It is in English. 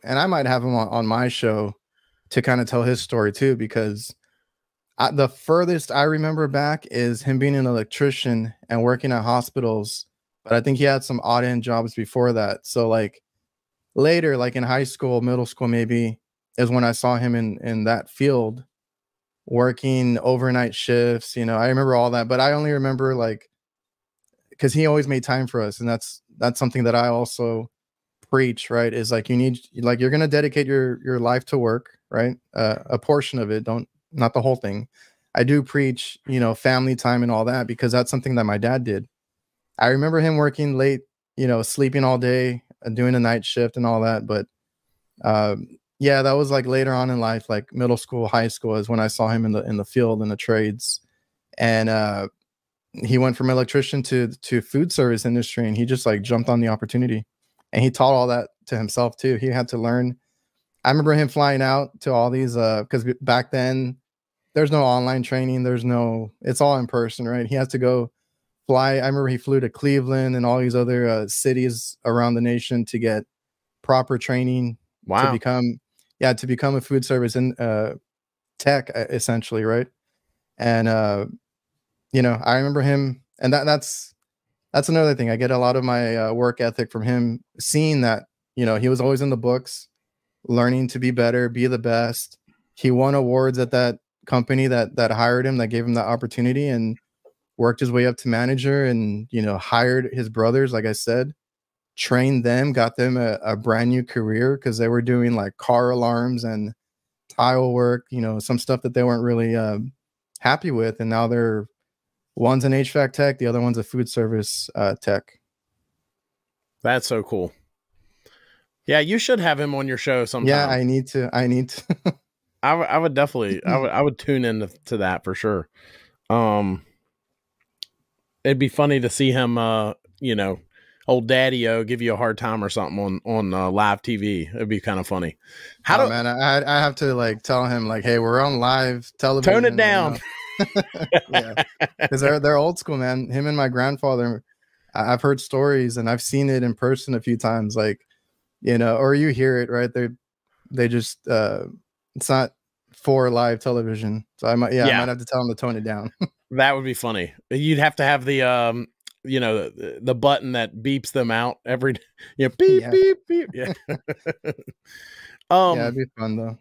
and I might have him on my show to kind of tell his story too, because the furthest I remember back is him being an electrician and working at hospitals. But I think he had some odd end jobs before that. So like later, like in high school, middle school, maybe is when I saw him in that field working overnight shifts. You know, I remember all that, but I only remember like because he always made time for us, and that's something that I also preach. Right? Is like you need like you're gonna dedicate your life to work, right? A portion of it, don't not the whole thing. I do preach, you know, family time and all that because that's something that my dad did. I remember him working late, you know, sleeping all day, doing a night shift and all that. But yeah, that was like later on in life, like middle school, high school, is when I saw him in the field in the trades, and he went from electrician to food service industry, and he just like jumped on the opportunity, and he taught all that to himself too. He had to learn. I remember him flying out to all these because back then there's no online training, it's all in person, right? He has to go fly. I remember he flew to Cleveland and all these other cities around the nation to get proper training to Wow. become, yeah, to become a food service and tech essentially, right? And you know, I remember him, and that's another thing. I get a lot of my work ethic from him, seeing that, you know, he was always in the books, learning to be better, be the best. He won awards at that company that hired him, that gave him that opportunity, and worked his way up to manager, and you know, hired his brothers, like I said, trained them, got them a brand new career because they were doing like car alarms and tile work, you know, some stuff that they weren't really happy with, and now they're one's an HVAC tech, the other one's a food service tech. That's so cool. Yeah, you should have him on your show sometime. Yeah, I need to. I would definitely, I would tune in to that for sure. It'd be funny to see him, you know, old Daddy-O give you a hard time or something on live TV. It'd be kind of funny. Man, I have to like tell him like, hey, we're on live television. Tone it down. Yeah, because they're old school, man. Him and my grandfather, I've heard stories and I've seen it in person a few times, like, you know, or you hear it, right? They just it's not for live television. So I might have to tell him to tone it down. That would be funny. You'd have to have the you know, the button that beeps them out every, you know, beep, beep, beep. Yeah. Yeah, it'd be fun though.